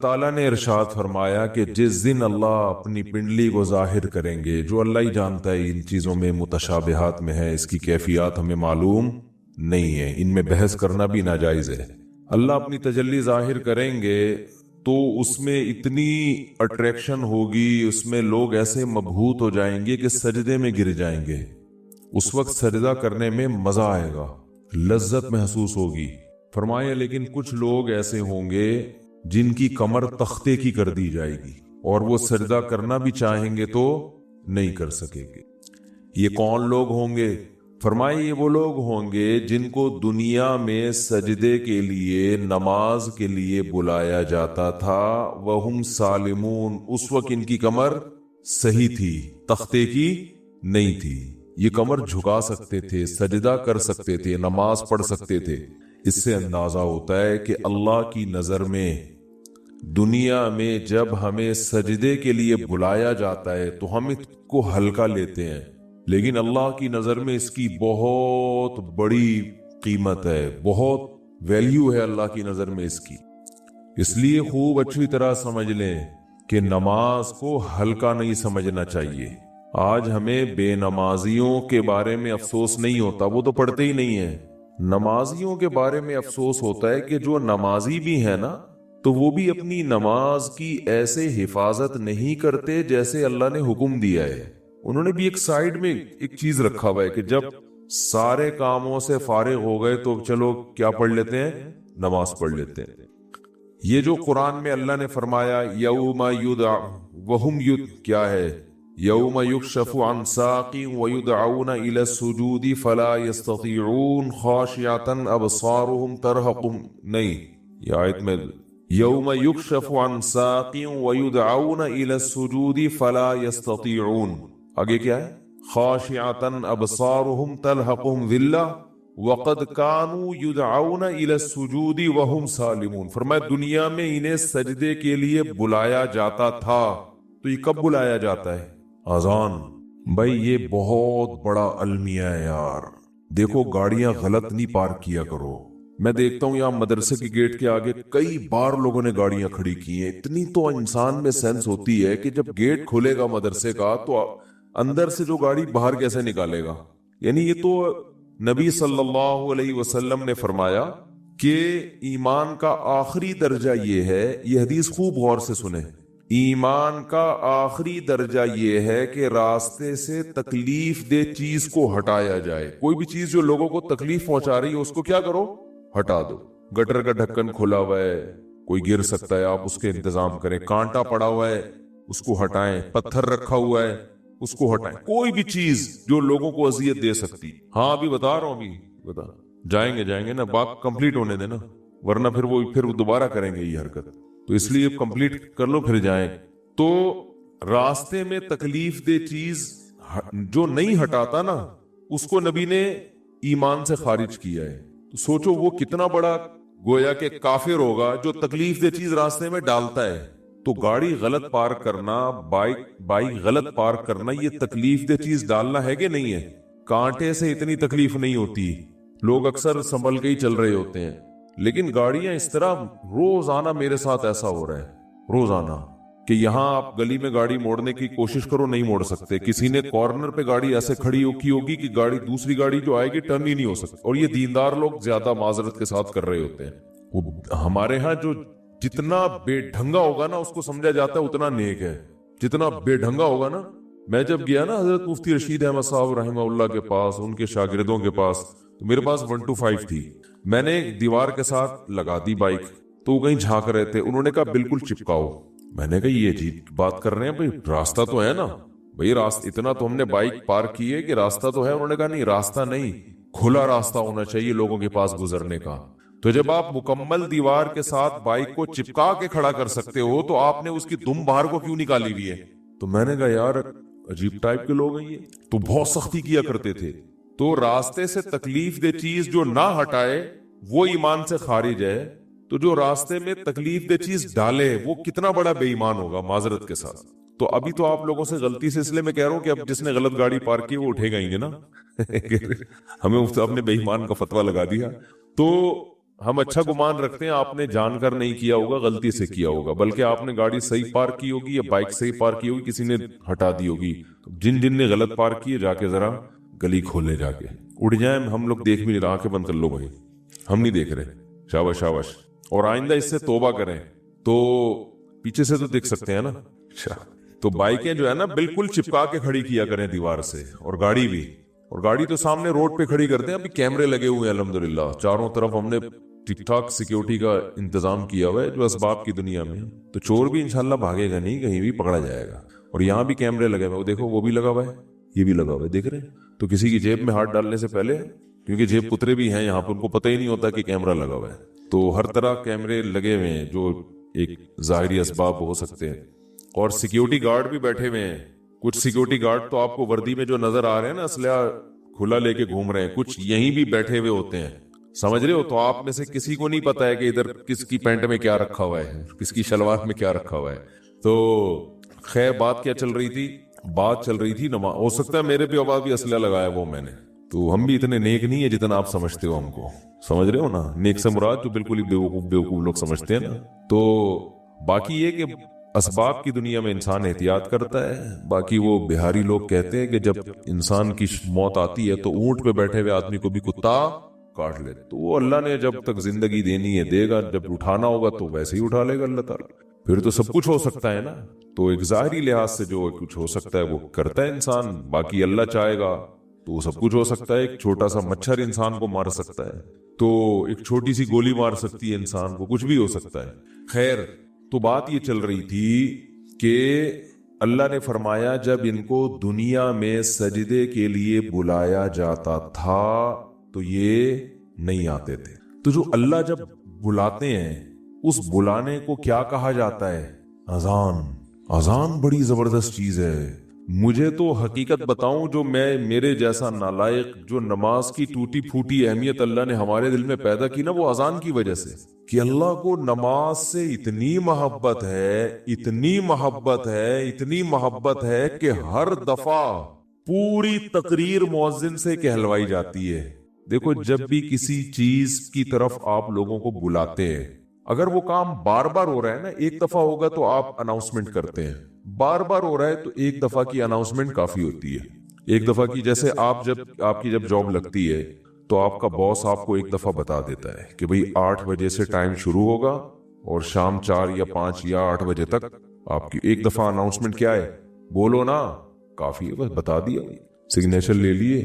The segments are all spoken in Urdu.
تعالیٰ نے ارشاد فرمایا کہ جس دن اللہ اپنی پنڈلی کو ظاہر کریں گے، جو اللہ ہی جانتا ہے ان چیزوں میں متشابہات میں ہے، اس کی کیفیات ہمیں معلوم نہیں ہے، ان میں بحث کرنا بھی ناجائز ہے۔ اللہ اپنی تجلی ظاہر کریں گے تو اس میں اتنی اٹریکشن ہوگی، اس میں لوگ ایسے مبہوت ہو جائیں گے کہ سجدے میں گر جائیں گے۔ اس وقت سجدہ کرنے میں مزہ آئے گا، لذت محسوس ہوگی۔ فرمایا لیکن کچھ لوگ ایسے ہوں گے جن کی کمر تختے کی کر دی جائے گی اور وہ سجدہ کرنا بھی چاہیں گے تو نہیں کر سکیں گے۔ یہ کون لوگ ہوں گے؟ فرمائے یہ وہ لوگ ہوں گے جن کو دنیا میں سجدے کے لیے، نماز کے لیے بلایا جاتا تھا، وہم سالمون، اس وقت ان کی کمر صحیح تھی، تختے کی نہیں تھی، یہ کمر جھکا سکتے تھے، سجدہ کر سکتے تھے، نماز پڑھ سکتے تھے۔ اس سے اندازہ ہوتا ہے کہ اللہ کی نظر میں دنیا میں جب ہمیں سجدے کے لیے بلایا جاتا ہے تو ہم اس کو ہلکا لیتے ہیں، لیکن اللہ کی نظر میں اس کی بہت بڑی قیمت ہے، بہت ویلیو ہے اللہ کی نظر میں اس کی۔ اس لیے خوب اچھی طرح سمجھ لیں کہ نماز کو ہلکا نہیں سمجھنا چاہیے۔ آج ہمیں بے نمازیوں کے بارے میں افسوس نہیں ہوتا، وہ تو پڑھتے ہی نہیں ہیں۔ نمازیوں کے بارے میں افسوس ہوتا ہے کہ جو نمازی بھی ہے نا، تو وہ بھی اپنی نماز کی ایسے حفاظت نہیں کرتے جیسے اللہ نے حکم دیا ہے۔ انہوں نے بھی ایک سائیڈ میں ایک چیز رکھا ہوا ہے کہ جب سارے کاموں سے فارغ ہو گئے تو چلو کیا پڑھ لیتے ہیں؟ نماز پڑھ لیتے ہیں۔ یہ جو قرآن میں اللہ نے فرمایا یوم یدع وہم کیا ہے؟ یوم یکشف عن ساق ویدعون الی السجود فلا یستطیعون خاشعۃ ابصارهم ترہقهم، نہیں، یہ آیت میں یوم یکشف عن ساق ویدعون الی السجود فلا یستطیعون، آگے کیا ہے؟ خاشعۃ ابصارهم ترہقهم ذلہ وقد كانوا يدعون الى السجود وهم سالمون۔ فرمایا دنیا میں انہیں سجدے کے لیے بلایا جاتا تھا، تو یہ کب بلایا جاتا ہے؟ اذان۔ بھائی یہ بہت بڑا المیہ ہے یار، دیکھو گاڑیاں غلط نہیں پارک کیا کرو۔ میں دیکھتا ہوں یہاں مدرسے کے گیٹ کے آگے کئی بار لوگوں نے گاڑیاں کھڑی کی ہیں۔ اتنی تو انسان میں سینس ہوتی ہے کہ جب گیٹ کھلے گا مدرسے کا تو اندر سے جو گاڑی باہر کیسے نکالے گا؟ یعنی یہ تو نبی صلی اللہ علیہ وسلم نے فرمایا کہ ایمان کا آخری درجہ یہ ہے، یہ حدیث خوب غور سے سنیں، ایمان کا آخری درجہ یہ ہے کہ راستے سے تکلیف دہ چیز کو ہٹایا جائے۔ کوئی بھی چیز جو لوگوں کو تکلیف پہنچا رہی ہے اس کو کیا کرو؟ ہٹا دو۔ گٹر کا ڈھکن کھلا ہوا ہے، کوئی گر سکتا ہے، آپ اس کے انتظام کریں۔ کانٹا پڑا ہوا ہے، اس کو ہٹائیں۔ پتھر رکھا ہوا ہے، اس کو ہٹائیں۔ کوئی بھی چیز جو لوگوں کو اذیت دے سکتی۔ ہاں ابھی بتا رہا ہوں، ابھی بتا جائیں گے نا، بات کمپلیٹ ہونے دینا، ورنہ پھر وہ دوبارہ کریں گے یہ حرکت، تو اس لیے کمپلیٹ کر لو پھر جائیں۔ تو راستے میں تکلیف دہ چیز جو نہیں ہٹاتا نا، اس کو نبی نے ایمان سے خارج کیا ہے۔ تو سوچو وہ کتنا بڑا گویا کہ کافر ہوگا جو تکلیف دہ چیز راستے میں ڈالتا ہے۔ تو گاڑی غلط پارک کرنا، بائک غلط پارک کرنا، یہ تکلیف دہ چیز ڈالنا ہے کہ نہیں ہے؟ کانٹے سے اتنی تکلیف نہیں ہوتی، لوگ اکثر سنبھل کے ہی چل رہے ہوتے ہیں، لیکن گاڑیاں اس طرح، روزانہ میرے ساتھ ایسا ہو رہا ہے روزانہ کہ یہاں آپ گلی میں گاڑی موڑنے کی کوشش کرو، نہیں موڑ سکتے۔ کسی نے کارنر پہ گاڑی ایسے کھڑی کی ہوگی کہ گاڑی دوسری گاڑی جو آئے گی ٹرن ہی نہیں ہو سکتی، اور یہ دیندار لوگ زیادہ معذرت کے ساتھ کر رہے ہوتے ہیں۔ ہمارے ہاں جو جتنا بے ڈھنگا ہوگا نا اس کو سمجھا جاتا ہے اتنا نیک ہے، جتنا بے ڈھنگا ہوگا نا۔ میں جب گیا نا حضرت مفتی رشید احمد صاحب رحمہ اللہ کے پاس، ان کے شاگردوں کے پاس، تو میرے پاس 125 تھی، میں نے دیوار کے ساتھ لگا دی بائک، تو وہ کہیں جھانک رہے تھے، انہوں نے کہا بالکل چپکاؤ۔ میں نے کہا یہ عجیب بات کر رہے ہیں بھائی، راستہ تو ہے نا بھائی، راستہ اتنا تو ہم نے بائک پارک کی ہے کہ راستہ تو ہے۔ انہوں نے کہا نہیں، راستہ نہیں، کھلا راستہ ہونا چاہیے لوگوں کے پاس گزرنے کا۔ تو جب آپ مکمل دیوار کے ساتھ بائک کو چپکا کے کھڑا کر سکتے ہو تو آپ نے اس کی دم باہر کو کیوں نکالی ہوئی ہے؟ تو میں نے کہا یار عجیب ٹائپ کے لوگ ہیں یہ، تو بہت سختی کیا کرتے تھے۔ تو راستے سے تکلیف دہ چیز جو نہ ہٹائے وہ ایمان سے خارج ہے، تو جو راستے میں تکلیف دہ چیز ڈالے وہ کتنا بڑا بے ایمان ہوگا معذرت کے ساتھ۔ تو ابھی تو آپ لوگوں سے غلطی سے، اس لیے میں کہہ رہا ہوں کہ اب جس نے غلط گاڑی پارک کی وہ اٹھے گا ہی نا ہمیں آپ نے بے ایمان کا فتویٰ لگا دیا۔ تو ہم اچھا گمان رکھتے ہیں آپ نے جان کر نہیں کیا ہوگا، غلطی سے کیا ہوگا، بلکہ آپ نے گاڑی صحیح پارک کی ہوگی یا بائک صحیح پارک کی ہوگی، کسی نے ہٹا دی ہوگی۔ جن جن نے غلط پارک کی جا کے ذرا گلی کھولے، جا کے اڑ جائیں، ہم لوگ دیکھ بھی نہیں رہے، آنکھیں بند کر لو بھائی، ہم نہیں دیکھ رہے، شاباش شاباش، اور آئندہ اس سے توبہ کریں۔ تو پیچھے سے تو دیکھ سکتے ہیں نا، اچھا، تو بائکیں جو ہے نا بالکل چپکا کے کھڑی کیا کریں دیوار سے، اور گاڑی بھی، اور گاڑی تو سامنے روڈ پہ کھڑی کرتے ہیں، ابھی کیمرے لگے ہوئے ہیں الحمدللہ چاروں طرف، ہم نے ٹھیک ٹھاک سیکیورٹی کا انتظام کیا ہوا ہے جو اسباب کی دنیا میں، تو چور بھی انشاءاللہ بھاگے گا نہیں، کہیں بھی پکڑا جائے گا۔ اور یہاں بھی کیمرے لگے ہوئے، وہ دیکھو وہ بھی لگا ہوا ہے، یہ بھی لگا ہوا ہے، دیکھ رہے ہیں؟ تو کسی کی جیب میں ہاتھ ڈالنے سے پہلے، کیونکہ جیب کترے بھی ہیں یہاں پہ، ان کو پتہ ہی نہیں ہوتا کہ کیمرہ لگا ہوا ہے، تو ہر طرح کیمرے لگے ہوئے ہیں جو ایک ظاہری اسباب ہو سکتے ہیں، اور سیکیورٹی گارڈ بھی بیٹھے ہوئے ہیں۔ کچھ سیکیورٹی گارڈ تو آپ کو وردی میں جو نظر آ رہے ہیں نا، اسلحہ کھلا لے کے گھوم رہے ہیں، کچھ یہیں بھی بیٹھے ہوئے ہوتے ہیں، سمجھ رہے ہو؟ تو آپ میں سے کسی کو نہیں پتا ہے کہ ادھر کس کی پینٹ میں کیا رکھا ہوا ہے، کس کی شلوار میں کیا رکھا ہوا ہے۔ تو خیر بات کیا چل رہی تھی؟ بات چل رہی تھی نماز، ہو سکتا ہے میرے بھی آواز بھی اسلحہ لگایا وہ میں نے، تو ہم بھی اتنے نیک نہیں ہے جتنا آپ سمجھتے ہو ہم کو، سمجھ رہے ہو نا؟ نیک سے مراد جو بالکل ہی بیوقوف لوگ سمجھتے ہیں نا۔ تو باقی یہ کہ اسباب کی دنیا میں انسان احتیاط کرتا ہے۔ باقی وہ بہاری لوگ کہتے ہیں کہ جب انسان کی موت آتی ہے تو اونٹ پہ بیٹھے ہوئے آدمی کو بھی کتا کاٹ لے، تو وہ اللہ نے جب تک زندگی دینی ہے دے گا، جب اٹھانا ہوگا تو ویسے ہی اٹھا لے گا اللہ تعالیٰ، پھر تو سب کچھ ہو سکتا ہے نا۔ تو ایک ظاہری لحاظ سے جو کچھ ہو سکتا ہے وہ کرتا ہے انسان، باقی اللہ چاہے گا تو سب کچھ ہو سکتا ہے۔ ایک چھوٹا سا مچھر انسان کو مار سکتا ہے، تو ایک چھوٹی سی گولی مار سکتی ہے انسان کو، کچھ بھی ہو سکتا ہے۔ خیر، تو بات یہ چل رہی تھی کہ اللہ نے فرمایا جب ان کو دنیا میں سجدے کے لیے بلایا جاتا تھا تو یہ نہیں آتے تھے۔ تو جو اللہ جب بلاتے ہیں اس بلانے کو کیا کہا جاتا ہے؟ اذان۔ اذان بڑی زبردست چیز ہے۔ مجھے تو حقیقت بتاؤں، جو میرے جیسا نالائق جو نماز کی ٹوٹی پھوٹی اہمیت اللہ نے ہمارے دل میں پیدا کی نا، وہ اذان کی وجہ سے، کہ اللہ کو نماز سے اتنی محبت ہے، اتنی محبت ہے، اتنی محبت ہے کہ ہر دفعہ پوری تقریر مؤذن سے کہلوائی جاتی ہے۔ دیکھو، جب بھی کسی چیز کی طرف آپ لوگوں کو بلاتے ہیں، اگر وہ کام بار بار ہو رہا ہے نا، ایک دفعہ ہوگا تو آپ اناؤنسمنٹ کرتے ہیں، بار بار ہو رہا ہے تو ایک دفعہ کی اناؤنسمنٹ کافی ہوتی ہے۔ ایک دفعہ کی، جیسے آپ کی جب جاب لگتی ہے تو آپ کا باس آپ کو ایک دفعہ بتا دیتا ہے کہ بھئی 8 بجے سے ٹائم شروع ہوگا اور شام 4 یا 5 یا 8 بجے تک آپ کی ایک دفعہ اناؤنسمنٹ کیا ہے، بولو نا، کافی ہے، بس بتا دیا، سگنیچر لے لیے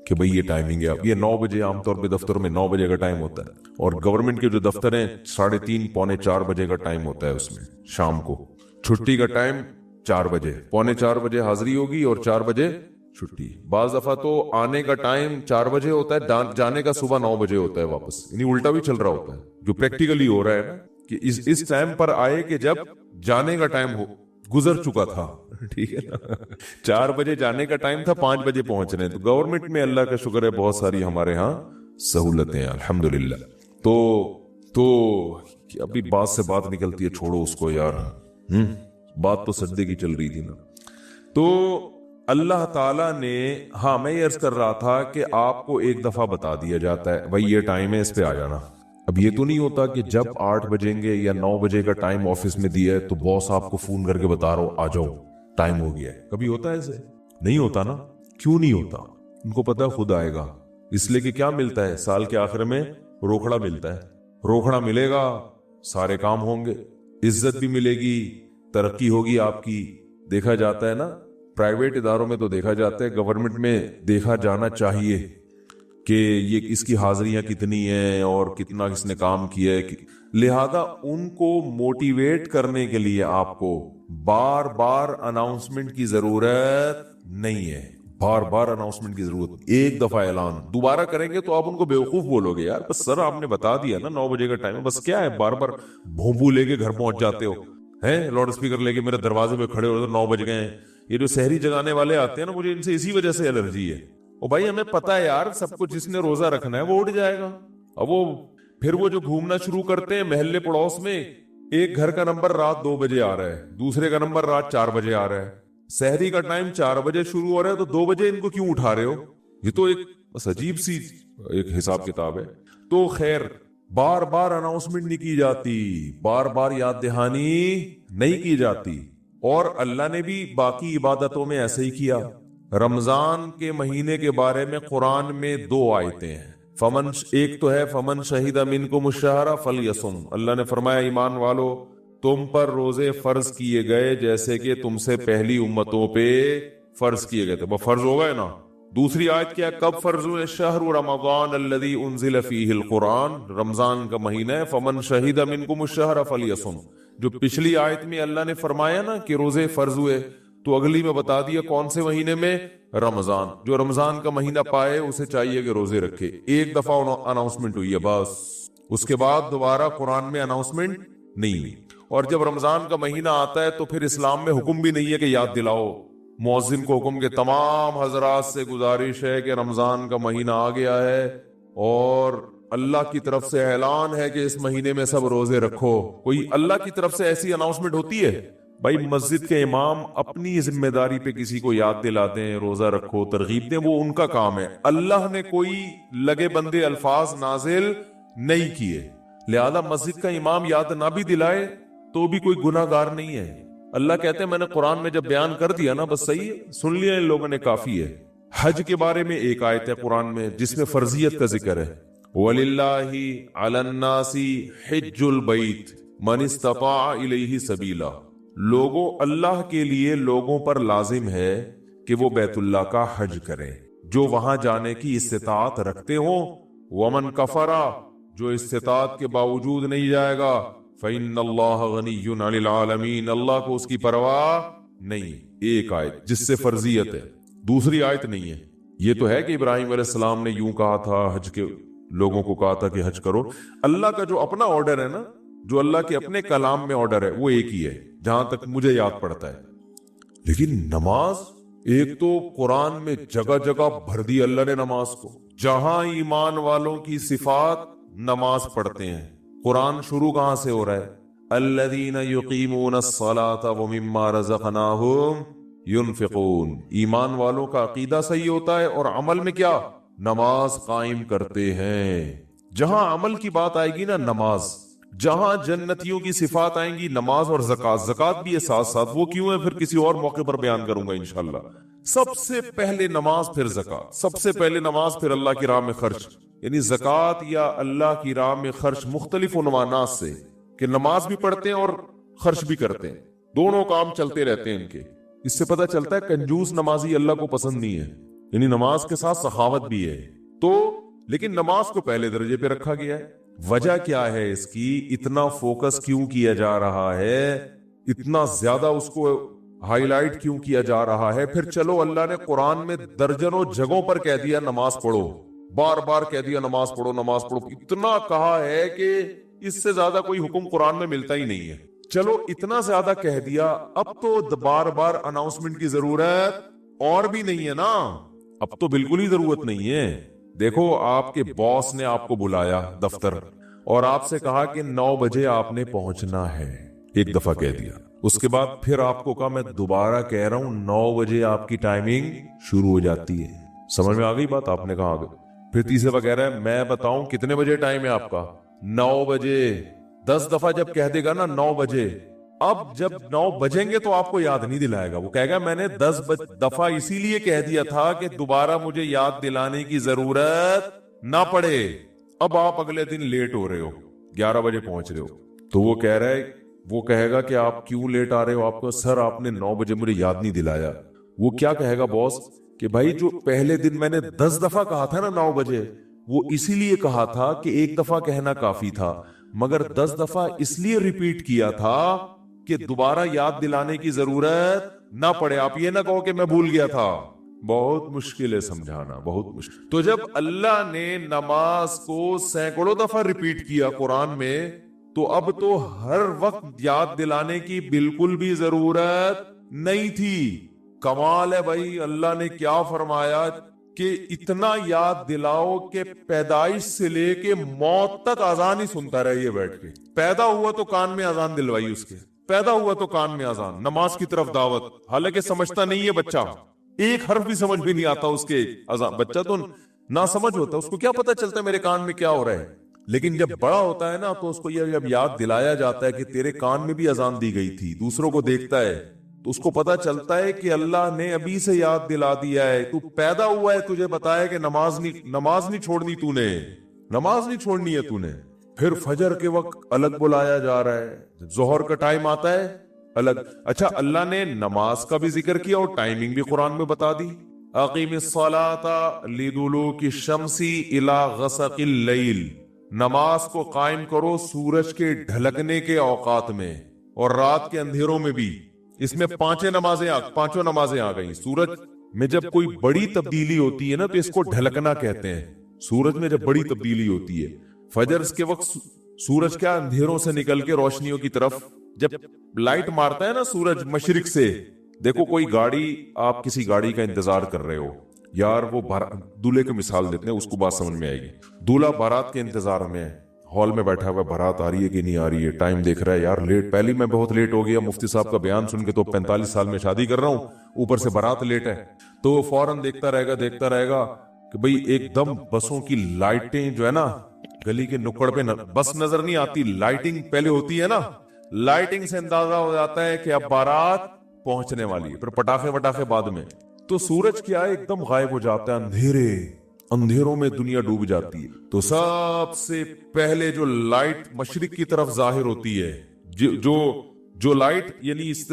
کہ بھئی یہ ٹائمنگ ہے۔ اب یہ 9 بجے عام طور پہ دفتر میں 9 بجے کا ٹائم ہوتا ہے، اور گورنمنٹ کے جو دفتر ہیں 3:30 پونے 4 بجے کا ٹائم ہوتا ہے، اس میں شام کو چھٹی کا ٹائم 4 بجے، پونے 4 بجے حاضری ہوگی اور 4 بجے چھٹی۔ بعض دفعہ تو آنے کا ٹائم 4 بجے ہوتا ہے، جانے کا صبح 9 بجے ہوتا ہے واپس، یعنی الٹا بھی چل رہا ہوتا ہے، جو پریکٹیکلی ہو رہا ہے نا، کہ اس ٹائم پر آئے کہ جب جانے کا ٹائم ہو گزر چکا تھا، ٹھیک ہے نا، 4 بجے جانے کا ٹائم تھا، 5 بجے پہنچ رہے ہیں۔ تو گورنمنٹ میں اللہ کا شکر ہے بہت ساری ہمارے ہاں سہولتیں ہیں الحمدللہ۔ تو ابھی بات سے بات نکلتی ہے، چھوڑو اس کو یار، بات تو سجدے کی چل رہی تھی نا۔ تو اللہ تعالیٰ نے، ہاں میں یہ عرض کر رہا تھا کہ آپ کو ایک دفعہ بتا دیا جاتا ہے بھائی یہ ٹائم ہے، اس پہ آ جانا۔ اب یہ تو نہیں ہوتا کہ جب 8 بجیں گے یا 9 بجے کا ٹائم آفس میں دیا ہے تو باس آپ کو فون کر کے بتا رہا ہو آ جاؤ ٹائم ہو گیا ہے۔ کبھی ہوتا ہے ایسے؟ نہیں ہوتا نا۔ کیوں نہیں ہوتا؟ ان کو پتا خود آئے گا، اس لیے کہ کیا ملتا ہے سال کے آخر میں؟ روکڑا ملتا ہے، روکڑا ملے گا، سارے کام ہوں گے، عزت بھی ملے گی، ترقی ہوگی آپ کی۔ دیکھا جاتا ہے نا، پرائیویٹ اداروں میں تو دیکھا جاتا ہے، گورنمنٹ میں دیکھا جانا چاہیے کہ یہ اس کی حاضریاں کتنی ہیں اور کتنا اس نے کام کیا ہے، لہذا ان کو موٹیویٹ کرنے کے لیے آپ کو بار بار اناؤنسمنٹ کی ضرورت نہیں ہے، بار بار اناؤنسمنٹ کی ضرورت، ایک دفعہ اعلان دوبارہ کریں گے تو آپ ان کو بیوقوف بولو گے، یار بس سر آپ نے بتا دیا نا 9 بجے کا ٹائم ہے، بس کیا ہے بار بار بھونبو لے کے گھر پہنچ جاتے ہو ہیں، لاؤڈ اسپیکر لے کے میرے دروازے پہ کھڑے ہو 9 بج گئے ہیں۔ یہ جو سحری جگانے والے آتے ہیں نا، مجھے ان سے اسی وجہ سے الرجی ہے۔ اور بھائی ہمیں پتا ہے یار، سب کو جس نے روزہ رکھنا ہے وہ اٹھ جائے گا۔ اب پھر وہ جو گھومنا شروع کرتے ہیں محلے پڑوس میں، ایک گھر کا نمبر رات 2 بجے آ رہا ہے، دوسرے کا نمبر رات 4 بجے آ رہا ہے، سحری کا ٹائم 4 بجے شروع ہو رہا ہے تو 2 بجے ان کو کیوں اٹھا رہے ہو؟ یہ تو ایک بس عجیب سی ایک حساب کتاب ہے۔ تو خیر بار بار اناؤنسمنٹ نہیں کی جاتی، بار بار یاد دہانی نہیں کی جاتی. اور اللہ نے بھی باقی عبادتوں میں ایسے ہی کیا. رمضان کے مہینے کے بارے میں قرآن میں 2 آیتیں ہیں. ایک تو ہے فمن شہید منکم الشہر فلیصم. اللہ نے فرمایا ایمان والو تم پر روزے فرض کیے گئے جیسے کہ تم سے پہلی امتوں پہ فرض کیے گئے تھے. وہ فرض ہو گئے نا. دوسری آیت کیا؟ کب فرض ہوئے؟ شہر رمضان الذی انزل فیہ القرآن. رمضان کا مہینہ ہے. فمن شہید منکم الشہر فلیصم. جو پچھلی آیت میں اللہ نے فرمایا نا کہ روزے فرض ہوئے، تو اگلی میں بتا دیا کون سے مہینے میں؟ رمضان. جو رمضان کا مہینہ پائے اسے چاہیے کہ روزے رکھے. ایک دفعہ اناؤنسمنٹ ہوئی ہے بس، اس کے بعد دوبارہ قرآن میں اناؤنسمنٹ نہیں ہوئی. اور جب رمضان کا مہینہ آتا ہے تو پھر اسلام میں حکم بھی نہیں ہے کہ یاد دلاؤ. مؤذن کو حکم کے تمام حضرات سے گزارش ہے کہ رمضان کا مہینہ آ گیا ہے اور اللہ کی طرف سے اعلان ہے کہ اس مہینے میں سب روزے رکھو. کوئی اللہ کی طرف سے ایسی اناؤنسمنٹ ہوتی ہے؟ بھائی مسجد کے امام اپنی ذمہ داری پہ کسی کو یاد دلاتے ہیں روزہ رکھو، ترغیب دیں، وہ ان کا کام ہے. اللہ نے کوئی لگے بندے الفاظ نازل نہیں کیے، لہذا مسجد کا امام یاد نہ بھی دلائے تو بھی کوئی گناہ گار نہیں ہے. اللہ کہتے ہیں میں نے قرآن میں جب بیان کر دیا نا بس صحیح ہے، سن لیا ان لوگوں نے، کافی ہے. حج کے بارے میں ایک آیت ہے قرآن میں جس میں فرضیت کا ذکر ہے. وَلِلَّهِ عَلَى النَّاسِ حِجُّ الْبَيْتِ مَنِ اسْتَطَاعَ إِلَيْهِ سَبِيلًا. لوگوں، اللہ کے لیے لوگوں پر لازم ہے کہ وہ بیت اللہ کا حج کریں جو وہاں جانے کی استطاعت رکھتے ہوں. وَمَنْ كَفَرَ، جو استطاعت کے باوجود نہیں جائے گا، فَإِنَّ اللَّهَ غَنِيٌّ عَنِ الْعَالَمِينَ، اللہ کو اس کی پرواہ نہیں. ایک آیت جس سے فرضیت ہے، دوسری آیت نہیں ہے. یہ تو ہے کہ ابراہیم علیہ السلام نے یوں کہا تھا، حج کے لوگوں کو کہا تھا کہ حج کرو. اللہ کا جو اپنا آرڈر ہے نا، جو اللہ کے اپنے کلام میں آرڈر ہے، وہ ایک ہی ہے جہاں تک مجھے یاد پڑتا ہے. لیکن نماز، ایک تو قرآن میں جگہ جگہ بھر دی اللہ نے نماز کو. جہاں ایمان والوں کی صفات نماز پڑھتے ہیں. قرآن شروع کہاں سے ہو رہا ہے؟ الذین یقیمون الصلاۃ ومما رزقناہم ینفقون. ایمان والوں کا عقیدہ صحیح ہوتا ہے اور عمل میں کیا؟ نماز قائم کرتے ہیں. جہاں عمل کی بات آئے گی نا، نماز. جہاں جنتیوں کی صفات آئیں گی، نماز اور زکات. زکات بھی ہے ساتھ ساتھ، وہ کیوں ہے پھر کسی اور موقع پر بیان کروں گا انشاءاللہ. سب سے پہلے نماز پھر زکات، سب سے پہلے نماز پھر اللہ کی راہ میں خرچ. یعنی زکات یا اللہ کی راہ میں خرچ مختلف عنوانات سے، کہ نماز بھی پڑھتے ہیں اور خرچ بھی کرتے ہیں، دونوں کام چلتے رہتے ہیں ان کے. اس سے پتہ چلتا ہے کنجوس نمازی اللہ کو پسند نہیں ہے. یعنی نماز کے ساتھ سخاوت بھی ہے. تو لیکن نماز کو پہلے درجے پہ رکھا گیا ہے. وجہ کیا ہے اس کی؟ اتنا فوکس کیوں کیا جا رہا ہے؟ اتنا زیادہ اس کو ہائی لائٹ کیوں کیا جا رہا ہے؟ پھر چلو اللہ نے قرآن میں درجنوں جگہوں پر کہہ دیا نماز پڑھو، بار بار کہہ دیا نماز پڑھو نماز پڑھو. اتنا کہا ہے کہ اس سے زیادہ کوئی حکم قرآن میں ملتا ہی نہیں ہے. چلو اتنا زیادہ کہہ دیا، اب تو بار بار اناؤنسمنٹ کی ضرورت اور بھی نہیں ہے نا. اب تو بالکل ہی ضرورت نہیں ہے. دیکھو آپ کے باس نے آپ کو بلایا دفتر اور آپ سے کہا کہ 9 بجے آپ نے پہنچنا ہے. ایک دفعہ کہہ دیا، اس کے بعد پھر آپ کو کہا میں دوبارہ کہہ رہا ہوں 9 بجے آپ کی ٹائمنگ شروع ہو جاتی ہے. سمجھ میں آ گئی بات؟ آپ نے کہا آگے. پھر تیسرے وغیرہ ہے میں بتاؤں کتنے بجے ٹائم ہے آپ کا؟ 9 بجے. 10 دفعہ جب کہہ دے گا نا 9 بجے، اب جب 9 بجیں گے تو آپ کو یاد نہیں دلائے گا. وہ کہے گا میں نے 10 دفعہ اسی لیے کہہ دیا تھا کہ دوبارہ مجھے یاد دلانے کی ضرورت نہ پڑے. اب آپ اگلے دن لیٹ ہو رہے ہو، 11 بجے پہنچ رہے ہو، تو وہ کہہ رہا ہے، وہ کہے گا کہ آپ کیوں لیٹ آ رہے ہو؟ آپ کو سر آپ نے 9 بجے مجھے یاد نہیں دلایا. وہ کیا کہے گا باس کہ بھائی جو پہلے دن میں نے 10 دفعہ کہا تھا نا 9 بجے، وہ اسی لیے کہا تھا کہ ایک دفعہ کہنا کافی تھا، مگر 10 دفعہ اس لیے ریپیٹ کیا تھا کہ دوبارہ یاد دلانے کی ضرورت نہ پڑے. آپ یہ نہ کہو کہ میں بھول گیا تھا. بہت مشکل ہے سمجھانا، بہت مشکل. تو جب اللہ نے نماز کو سینکڑوں دفعہ ریپیٹ کیا قرآن میں، تو اب تو ہر وقت یاد دلانے کی بالکل بھی ضرورت نہیں تھی. کمال ہے بھائی، اللہ نے کیا فرمایا کہ اتنا یاد دلاؤ کہ پیدائش سے لے کے موت تک اذان ہی سنتا رہیے بیٹھ کے. پیدا ہوا تو کان میں اذان دلوائی اس کے، پیدا ہوا تو کان میں اذان، نماز کی طرف دعوت. حالانکہ سمجھتا نہیں ہے بچہ، ایک حرف بھی سمجھ بھی نہیں آتا اس کے اذان. بچہ تو نہ سمجھ ہوتا، اس کو کیا پتا چلتا ہے میرے کان میں کیا ہو رہا ہے. لیکن جب بڑا ہوتا ہے نا تو اس کو یہ جب یاد دلایا جاتا ہے کہ تیرے کان میں بھی اذان دی گئی تھی، دوسروں کو دیکھتا ہے تو اس کو پتا چلتا ہے کہ اللہ نے ابھی سے یاد دلا دیا ہے، تو پیدا ہوا ہے تجھے بتایا کہ نماز نہیں چھوڑنی، تو نے نماز نہیں چھوڑنی ہے تو نے۔ پھر فجر کے وقت الگ بلایا جا رہا ہے، ظہر کا ٹائم آتا ہے الگ۔ اچھا، اللہ نے نماز کا بھی ذکر کیا اور ٹائمنگ بھی قرآن میں بتا دی، اقیم الصلاۃ لدلوک الشمس الی غسق اللیل، نماز کو قائم کرو سورج کے ڈھلکنے کے اوقات میں اور رات کے اندھیروں میں بھی۔ اس میں پانچوں نمازیں آ گئی۔ سورج میں جب کوئی بڑی تبدیلی ہوتی ہے نا تو اس کو ڈھلکنا کہتے ہیں، سورج میں جب بڑی تبدیلی ہوتی ہے۔ فجر کے وقت سورج کیا اندھیروں سے نکل کے روشنیوں کی طرف جب لائٹ مارتا ہے نا سورج مشرق سے، دیکھو کوئی گاڑی، آپ کسی گاڑی کا انتظار کر رہے ہو یار، وہ دولہے کی مثال دیتے ہیں، اس کو بات سمجھ میں آئے گی۔ دولہا بارات کے انتظار میں ہال میں بیٹھا ہوا، بارات آ رہی ہے کہ نہیں آ رہی ہے، ٹائم دیکھ رہا ہے یار لیٹ، پہلی میں بہت لیٹ ہو گیا مفتی صاحب کا بیان سن کے، تو 45 سال میں شادی کر رہا ہوں، اوپر سے بارات لیٹ ہے، تو وہ فوراً دیکھتا رہے گا کہ بھئی ایک دم بسوں کی لائٹیں جو ہے نا گلی کے نکڑ پہ بس نظر نہیں آتی، لائٹنگ پہلے ہوتی ہے نا، لائٹنگ سے اندازہ ہو جاتا ہے کہ اب بارات پہنچنے والی ہے، پھر پٹاخے بعد میں، تو سورج کیا ہے ایک دم غائب ہو جاتا ہے، اندھیروں میں دنیا ڈوب جاتی ہے۔ تو سب سے پہلے جو لائٹ مشرق کی طرف ظاہر ہوتی ہے، جو لائٹ یعنی اس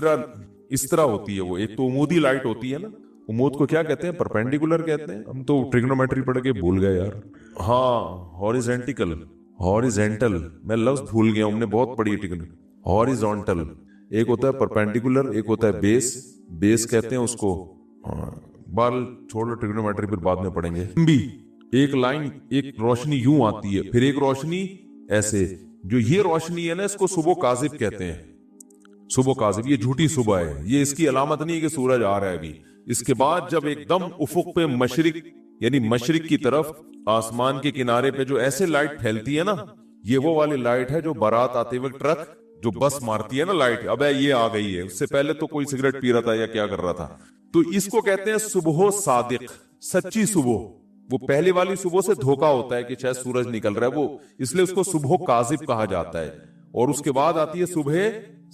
طرح ہوتی ہے، وہ ایک تو عمودی لائٹ ہوتی ہے نا، عمود کو کیا کہتے ہیں؟ پرپینڈیکولر کہتے ہیں، ہم تو ٹریگنومیٹری پڑھ کے بھول گئے یار، ہاں ہاریزینٹل میں لفظ بھول گیا، ہم نے بہت پڑھی ہاریزونٹل، ایک ہوتا ہے پرپینڈیکولر، ایک ہوتا ہے بیس کہتے ہیں اس کو، بال چھوڑو ٹریگنومیٹری پھر بعد میں پڑھیں گے۔ بھی ایک لائن، ایک روشنی یوں آتی ہے، پھر ایک روشنی ایسے، جو یہ روشنی ہے نا اس کو صبح کاذب کہتے ہیں، صبح کاذب، یہ جھوٹی صبح ہے، یہ اس کی علامت نہیں ہے کہ سورج آ رہا ہے ابھی۔ اس کے بعد جب ایک دم افق پہ مشرق کی طرف آسمان کے کنارے پہ جو ایسے لائٹ پھیلتی ہے نا، یہ وہ والی لائٹ ہے جو بارات آتے ہوئے ٹرک جو بس مارتی ہے نا لائٹ، اب یہ آ گئی ہے، اس سے پہلے تو کوئی سگریٹ پی رہا تھا یا کیا کر رہا تھا، تو اس کو کہتے ہیں صبح صادق، سچی صبح۔ وہ پہلے والی صبح سے دھوکا ہوتا ہے کہ شاید سورج نکل رہا ہے، وہ اس لیے اس کو صبح کاذب کہا جاتا ہے، اور اس کے بعد آتی ہے صبح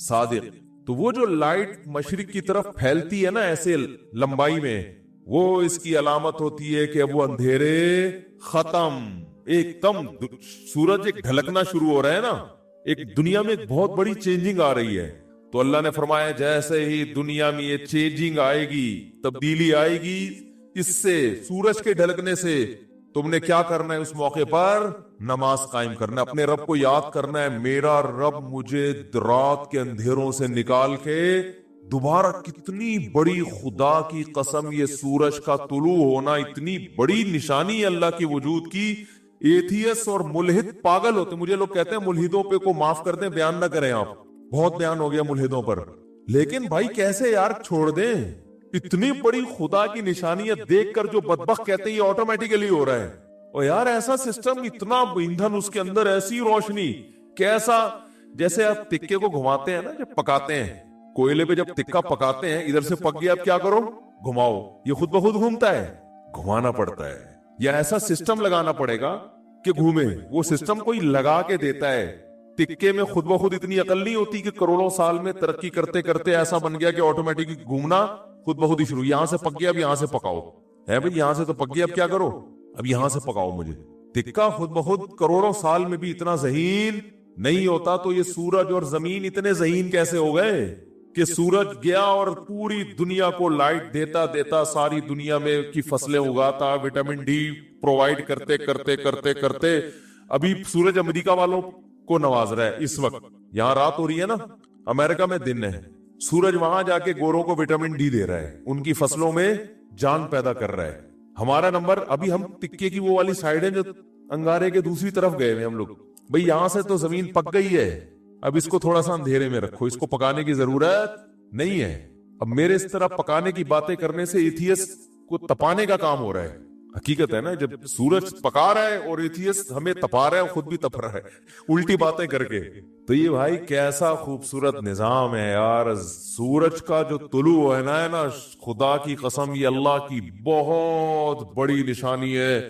صادق۔ تو وہ جو لائٹ مشرق کی طرف پھیلتی ہے نا ایسے لمبائی میں، وہ اس کی علامت ہوتی ہے کہ اب وہ اندھیرے ختم، ایک دم سورج ایک ڈھلکنا شروع ہو رہا ہے نا، ایک دنیا میں ایک بہت بڑی چینجنگ آ رہی ہے۔ تو اللہ نے فرمایا جیسے ہی دنیا میں یہ چینجنگ آئے گی، تبدیلی آئے گی، اس سے سورج کے ڈھلکنے سے تم نے کیا کرنا ہے؟ اس موقع پر نماز قائم کرنا ہے، اپنے رب کو یاد کرنا ہے، میرا رب مجھے رات کے اندھیروں سے نکال کے دوبارہ، کتنی بڑی خدا کی قسم، یہ سورج کا طلوع ہونا اتنی بڑی نشانی ہے اللہ کی وجود کی۔ ایتھیس اور ملحد پاگل ہوتے، مجھے لوگ کہتے ہیں ملحدوں پہ کو معاف کر دیں، بیان نہ کریں آپ، بہت بیان ہو گیا ملحدوں پر، لیکن بھائی کیسے یار چھوڑ دیں؟ اتنی بڑی خدا کی نشانیت دیکھ کر جو بدبخت کہتے ہیں یہ آٹومیٹیکلی ہو رہا ہے، اور یار ایسا سسٹم، اتنا ایندھن اس کے اندر، ایسی روشنی، کیسا، جیسے آپ تکے کو گھماتے ہیں نا جب پکاتے ہیں، کوئلے پہ جب تکا پکاتے ہیں، ادھر سے پک گیا، اب کیا کرو؟ گھماؤ، یہ خود بخود گھومتا ہے؟ گھمانا پڑتا ہے، یا ایسا سسٹم لگانا پڑے گا کہ گھومے، وہ سسٹم کوئی لگا کے دیتا ہے۔ تکے میں خود بخود اتنی عقل نہیں ہوتی کہ کروڑوں سال میں ترقی کرتے کرتے ایسا بن گیا کہ آٹومیٹک گھومنا خود بخود ہی شروع، یہاں سے پک گیا اب یہاں سے پکاؤ، ہے بھائی یہاں سے تو پک گیا اب کیا کرو؟ اب یہاں سے پکاؤ مجھے۔ تکا خود بخود کروڑوں سال میں بھی اتنا ذہین نہیں ہوتا، تو یہ سورج اور زمین اتنے ذہین کیسے ہو گئے کہ سورج گیا اور پوری دنیا کو لائٹ دیتا دیتا، ساری دنیا میں کی فصلیں اگاتا، وٹامن ڈی پرووائڈ کرتے کرتے کرتے کرتے ابھی سورج امریکہ والوں کو نواز رہا ہے۔ اس وقت یہاں رات ہو رہی ہے نا، امریکہ میں دن ہے، سورج وہاں جا کے گوروں کو وٹامن ڈی دے رہا ہے، ان کی فصلوں میں جان پیدا کر رہا ہے۔ ہمارا نمبر، ابھی ہم تکے کی وہ والی سائڈ ہے جو انگارے کے دوسری طرف گئے ہیں ہم لوگ، بھئی یہاں سے تو زمین پک گئی ہے، اب اس کو تھوڑا سا اندھیرے میں رکھو، اس کو پکانے کی ضرورت نہیں ہے۔ اب میرے اس طرح پکانے کی باتیں کرنے سے ایتھیس کو تپانے کا کام ہو رہا ہے۔ حقیقت ہے نا، جب سورج پکا رہا ہے اور ایتھیس ہمیں تپا رہا ہے، خود بھی تپ رہا ہے الٹی باتیں کر کے، تو یہ بھائی کیسا خوبصورت نظام ہے یار۔ سورج کا جو طلوع ہے نا خدا کی قسم، یہ اللہ کی بہت بڑی نشانی ہے۔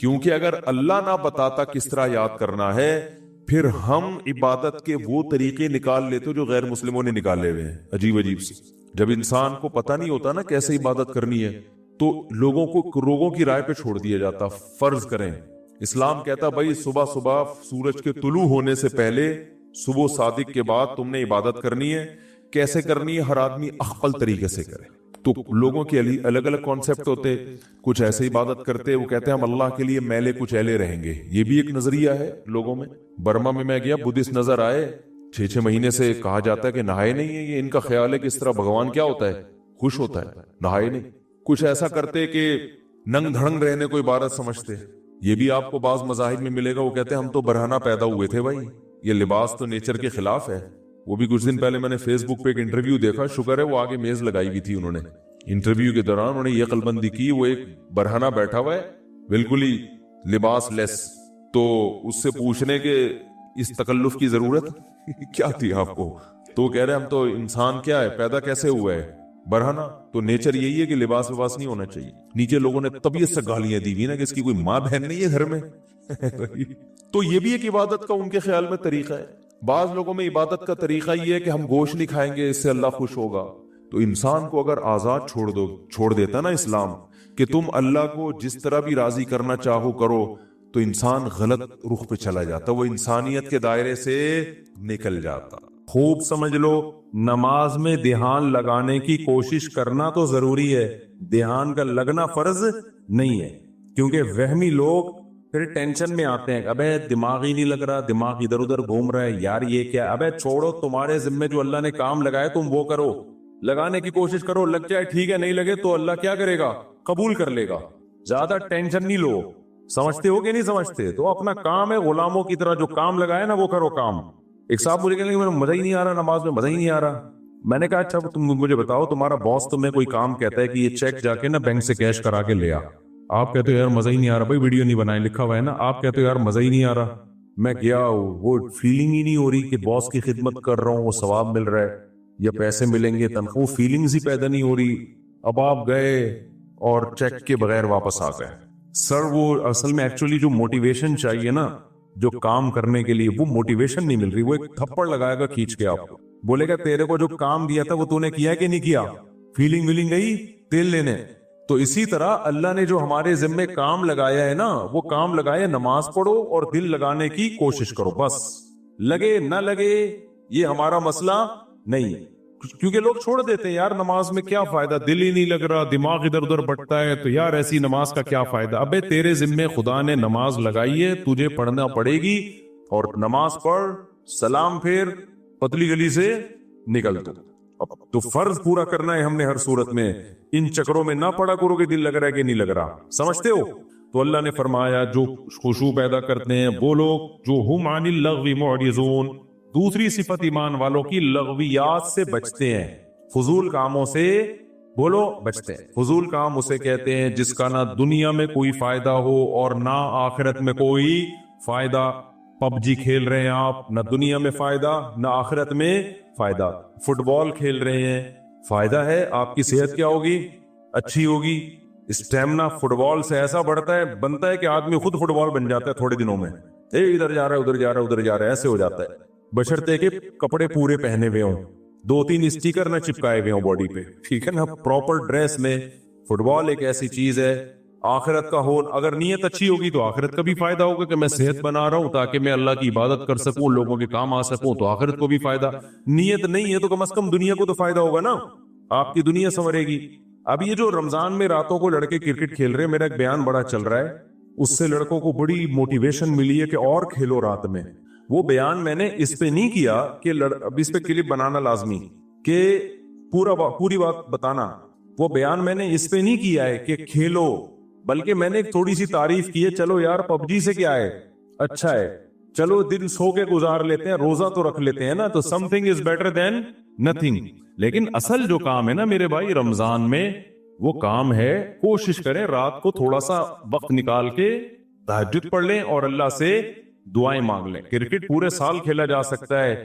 کیونکہ اگر اللہ نہ بتاتا کس طرح یاد کرنا ہے پھر ہم عبادت کے وہ طریقے نکال لیتے جو غیر مسلموں نے نکالے ہوئے ہیں عجیب عجیب سے. جب انسان کو پتہ نہیں ہوتا نا کیسے عبادت کرنی ہے تو لوگوں کی رائے پہ چھوڑ دیا جاتا. فرض کریں اسلام کہتا بھائی صبح صبح سورج کے طلوع ہونے سے پہلے صبح صادق کے بعد تم نے عبادت کرنی ہے. کیسے کرنی ہے؟ ہر آدمی اخفل طریقے سے کرے. تو لوگوں کے الگ الگ کانسیپٹ ہوتے. کچھ ایسے عبادت کرتے وہ کہتے ہیں ہم اللہ کے لیے میلے کچھ ایلے رہیں گے. یہ بھی ایک نظریہ ہے لوگوں میں. برما میں گیا بدھسٹ نظر آئے 6 مہینے سے کہا جاتا ہے کہ نہائے نہیں ہے. یہ ان کا خیال ہے کہ اس طرح بھگوان کیا ہوتا ہے؟ خوش ہوتا ہے. نہائے نہیں. کچھ ایسا کرتے کہ ننگ دھڑنگ رہنے کو عبادت سمجھتے. یہ بھی آپ کو بعض مذاہب میں ملے گا. وہ کہتے ہیں ہم تو برہنہ پیدا ہوئے تھے بھائی. یہ لباس تو نیچر کے خلاف ہے. وہ بھی کچھ دن پہلے میں نے فیس بک پہ ایک انٹرویو دیکھا. شکر ہے وہ آگے میز لگائی ہوئی تھی. انہوں نے انٹرویو کے دوران انہوں نے یہ قلبندی کی وہ ایک برہنہ بیٹھا ہوا ہے بالکل ہی لباس لیس. تو اس سے پوچھنے کے اس تکلف کی ضرورت کیا تھی آپ کو؟ تو وہ کہہ رہے ہم تو انسان کیا ہے پیدا کیسے ہوا ہے برہنہ. تو نیچر یہی ہے کہ لباس وباس نہیں ہونا چاہیے. نیچے لوگوں نے طبیعت سے گالیاں دی ہوئی نا کہ اس کی کوئی ماں بہن نہیں ہے گھر میں. تو یہ بھی ایک عبادت کا ان کے خیال میں طریقہ ہے. بعض لوگوں میں عبادت کا طریقہ یہ ہے کہ ہم گوشت نہیں کھائیں گے اس سے اللہ خوش ہوگا. تو انسان کو اگر آزاد چھوڑ دیتا نا اسلام کہ تم اللہ کو جس طرح بھی راضی کرنا چاہو کرو تو انسان غلط رخ پہ چلا جاتا. وہ انسانیت کے دائرے سے نکل جاتا. خوب سمجھ لو نماز میں دھیان لگانے کی کوشش کرنا تو ضروری ہے. دھیان کا لگنا فرض نہیں ہے. کیونکہ وہمی لوگ پھر ٹینشن میں آتے ہیں ابے دماغ ہی نہیں لگ رہا, دماغ ادھر ادھر گھوم رہا ہے یار یہ کیا. ابے چھوڑو, تمہارے ذمے جو اللہ نے کام لگائے تم وہ کرو, لگانے کی کوشش کرو. لگ جائے ٹھیک ہے, نہیں لگے تو اللہ کیا کرے گا؟ قبول کر لے گا. زیادہ ٹینشن نہیں لو. سمجھتے ہو کہ نہیں سمجھتے؟ تو اپنا کام ہے غلاموں کی طرح جو کام لگائے نا وہ کرو کام. ایک صاحب مجھے کہنے لگے مزہ ہی نہیں آ رہا نماز میں, مزہ ہی نہیں آ رہا. میں نے کہا اچھا تم مجھے بتاؤ تمہارا باس تمہیں کوئی کام کہتا ہے کہ یہ چیک جا کے نا بینک سے کیش کرا کے لے آ. آپ کہتے ہو یار مزہ ہی نہیں آ رہا. بھائی ویڈیو نہیں بنائے لکھا ہوا ہے نا. آپ کہتے ہو یار مزہ ہی نہیں آ رہا. میں گیا وہ فیلنگ ہی نہیں ہو رہی کہ باس کی خدمت کر رہا ہوں, وہ ثواب مل رہا ہے یا پیسے ملیں گے تنخواہ, وہ فیلنگز ہی پیدا نہیں ہو رہی. اب آپ گئے اور چیک کے بغیر واپس آ گئے. سر وہ اصل میں ایکچولی جو موٹیویشن چاہیے نا جو کام کرنے کے لیے وہ موٹیویشن نہیں مل رہی. وہ ایک تھپڑ لگائے گا کھینچ کے آپ کو, بولے گا تیرے کو جو کام دیا تھا وہ تو نے کیا کہ نہیں کیا, فیلنگ ویلنگ گئی تیل لینے. تو اسی طرح اللہ نے جو ہمارے ذمے کام لگایا ہے نا وہ کام لگایا نماز پڑھو اور دل لگانے کی کوشش کرو. بس لگے نہ لگے یہ ہمارا مسئلہ نہیں ہے. کیونکہ لوگ چھوڑ دیتے ہیں یار نماز میں کیا فائدہ, دل ہی نہیں لگ رہا, دماغ ادھر ادھر بٹتا ہے تو یار ایسی نماز کا کیا فائدہ. ابے تیرے ذمے خدا نے نماز لگائی ہے, تجھے پڑھنا پڑے گی اور نماز پڑھ, سلام پھیر, پتلی گلی سے نکل. تو فرض پورا کرنا ہے ہم نے ہر صورت میں. ان چکروں میں نہ پڑا کرو کہ دل لگ رہا ہے کہ نہیں لگ رہا. سمجھتے ہو؟ تو اللہ نے فرمایا جو خشوع پیدا کرتے ہیں وہ لوگ جو ہم عن اللغو معرضون. دوسری صفت ایمان والوں کی لغویات سے بچتے ہیں, فضول کاموں سے بولو بچتے ہیں. فضول کام اسے کہتے ہیں جس کا نہ دنیا میں کوئی فائدہ ہو اور نہ آخرت میں کوئی فائدہ. پب جی کھیل رہے ہیں آپ, نہ دنیا میں فائدہ نہ آخرت میں فائدہ. فٹ بال کھیل رہے ہیں, فائدہ ہے, آپ کی صحت کیا ہوگی؟ اچھی ہوگی. اسٹیمنا فٹ بال سے ایسا بڑھتا ہے, بنتا ہے کہ آدمی خود فٹ بال بن جاتا ہے تھوڑے دنوں میں. ادھر جا رہا ہے ادھر جا رہا ہے ادھر جا رہا ہے, ایسے ہو جاتا ہے. بشرطے کہ کپڑے پورے پہنے ہوئے ہوں, 2-3 اسٹیکر نہ چپکائے ہوئے ہوں باڈی پہ, ٹھیک ہے نا, پراپر ڈریس میں. فٹ بال ایک ایسی چیز ہے آخرت کا ہو, اگر نیت اچھی ہوگی تو آخرت کا بھی فائدہ ہوگا کہ میں صحت بنا رہا ہوں تاکہ میں اللہ کی عبادت کر سکوں, لوگوں کے کام آ سکوں, تو آخرت کو بھی فائدہ. نیت نہیں ہے تو کم از کم دنیا کو تو فائدہ ہوگا نا, آپ کی دنیا سنورے گی. اب یہ جو رمضان میں راتوں کو لڑکے کرکٹ کھیل رہے ہیں, میرا ایک بیان بڑا چل رہا ہے, اس سے لڑکوں کو بڑی موٹیویشن ملی ہے کہ اور کھیلو رات میں. وہ بیان میں نے اس پہ نہیں کیا کہ اب اس پہ کلپ بنانا لازمی کہ پوری بات بتانا. وہ بیان میں نے اس پہ نہیں کیا ہے کہ کھیلو, بلکہ میں نے ایک تھوڑی سی تعریف کی ہے. چلو یار پب جی سے کیا ہے, اچھا ہے, چلو دن سو کے گزار لیتے ہیں, روزہ تو رکھ لیتے ہیں نا, تو some thing is better than nothing. لیکن اصل جو کام ہے نا میرے بھائی رمضان میں, وہ کام ہے کوشش کریں رات کو تھوڑا سا وقت نکال کے تہجد پڑھ لیں اور اللہ سے دعائیں مانگ لیں. کرکٹ پورے سال کھیلا جا سکتا ہے.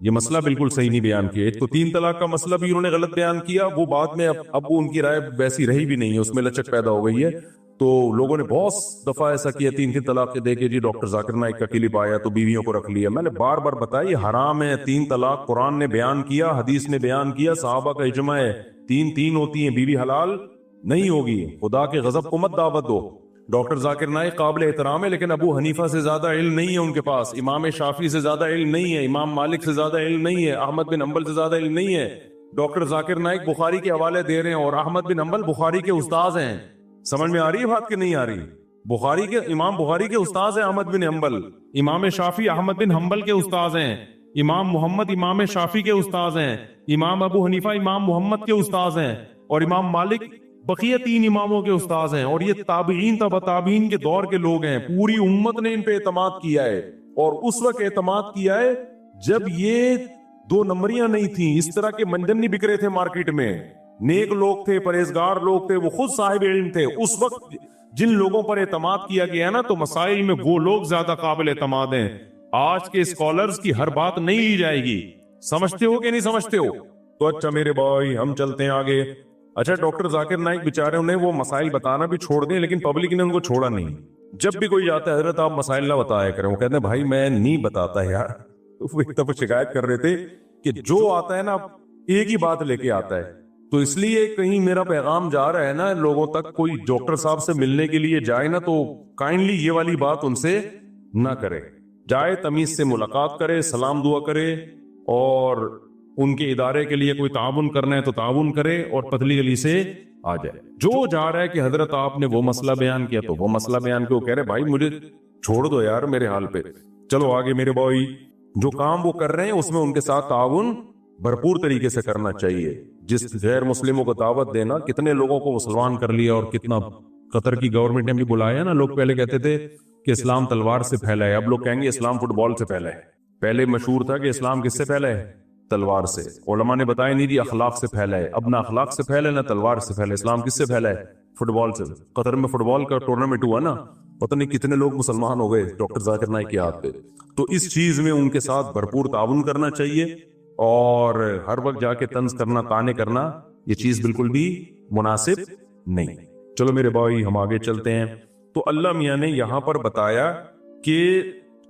یہ مسئلہ بالکل صحیح نہیں بیان کیا. ایک تو 3 طلاق کا مسئلہ بھی انہوں نے غلط بیان کیا, وہ بعد میں اب وہ ان کی رائے ویسی رہی بھی نہیں ہے, اس میں لچک پیدا ہو گئی ہے. تو لوگوں نے بہت دفعہ ایسا کیا 3 طلاق کے دے کے جی ڈاکٹر ذاکر نائک کا کلپ آیا تو بیویوں کو رکھ لیا. میں نے بار بار بتایا یہ حرام ہے. 3 طلاق قرآن نے بیان کیا, حدیث نے بیان کیا, صحابہ کا اجماع ہے. 3 ہوتی ہیں, بیوی حلال نہیں ہوگی. خدا کے غضب کو مت دعوت دو. ڈاکٹر ذاکر نائک قابل احترام ہے, لیکن ابو حنیفہ سے زیادہ علم نہیں ہے ان کے پاس, امام شافعی سے زیادہ علم نہیں ہے, امام مالک سے زیادہ علم نہیں ہے, احمد بن حنبل سے زیادہ علم نہیں ہے. ڈاکٹر ذاکر نائک بخاری کے حوالے دے رہے ہیں اور احمد بن حنبل بخاری کے استاذ ہیں. سمجھ میں آ رہی ہے بات کہ نہیں آ رہی؟ امام بخاری کے استاذ ہیں احمد بن حنبل, امام شافعی احمد بن حنبل کے استاذ ہیں, امام محمد امام شافعی کے استاذ ہیں, امام ابو حنیفہ امام محمد کے استاذ ہیں, اور امام مالک بقیہ 3 اماموں کے استاذ ہیں. اور یہ تابعین تبع تابعین کے دور کے لوگ ہیں. پوری امت نے ان پہ اعتماد کیا ہے, اور اس وقت اعتماد کیا ہے جب یہ 2 نمبریاں نہیں تھیں, اس طرح کے منجن نہیں بک رہے تھے مارکیٹ میں. نیک لوگ تھے, پرہیزگار لوگ تھے, وہ خود صاحب علم تھے. اس وقت جن لوگوں پر اعتماد کیا گیا نا, تو مسائل میں وہ لوگ زیادہ قابل اعتماد ہیں. آج کے اسکالرز کی ہر بات نہیں لی جائے گی. سمجھتے ہو کہ نہیں سمجھتے ہو؟ تو اچھا میرے بھائی ہم چلتے ہیں آگے. اچھا ڈاکٹر ذاکر نائک بیچارے انہیں وہ مسائل بتانا بھی چھوڑ دیں, لیکن پبلک نے ان کو چھوڑا نہیں. جب بھی کوئی جاتا ہے حضرت آپ مسائل نہ بتایا کریں, وہ کہتے ہیں بھائی میں نہیں بتاتا یار. وہ ایک دفعہ شکایت کر رہے تھے کہ جو آتا ہے نا ایک ہی بات لے کے آتا ہے. تو اس لیے کہیں میرا پیغام جا رہا ہے نا لوگوں تک, کوئی ڈاکٹر صاحب سے ملنے کے لیے جائے نا تو کائنڈلی یہ والی بات ان سے نہ کرے. جائے تمیز سے ملاقات کرے, سلام دعا کرے, اور ان کے ادارے کے لیے کوئی تعاون کرنا ہے تو تعاون کرے, اور پتلی گلی سے آ جائے. جو جا رہا ہے کہ حضرت آپ نے وہ مسئلہ بیان کیا تو وہ مسئلہ بیان کیا, وہ کہہ رہے بھائی مجھے چھوڑ دو یار میرے حال پہ. چلو آگے میرے بھائی, جو کام وہ کر رہے ہیں اس میں ان کے ساتھ تعاون بھرپور طریقے سے کرنا چاہیے. جس غیر مسلموں کو دعوت دینا, کتنے لوگوں کو مسلمان کر لیا, اور کتنا قطر کی گورنمنٹ نے بھی بلایا نا. لوگ پہلے کہتے تھے کہ اسلام تلوار سے پھیلا ہے, اب لوگ کہیں گے اسلام فٹ بال سے پھیلا ہے. پہلے مشہور تھا کہ اسلام کس سے پھیلا ہے؟ تلوار سے. علماء نے بتایا نہیں جی اخلاق سے پھیلا ہے. اب نہ اخلاق سے پھیلا ہے نہ تلوار سے پھیلا ہے. اسلام کس سے پھیلا ہے؟ فٹ بال سے. قطر میں فٹ بال کا ٹورنامنٹ ہوا نا, پتہ نہیں کتنے لوگ مسلمان ہو گئے ڈاکٹر ذاکر نائک کے ہاتھ پہ. تو اس چیز میں ان کے ساتھ بھرپور تعاون کرنا چاہیے, اور ہر وقت جا کے طنز کرنا, طعنے کرنا, یہ چیز بالکل بھی مناسب نہیں. چلو میرے بھائی ہم آگے چلتے ہیں. تو اللہ میاں نے یہاں پر بتایا کہ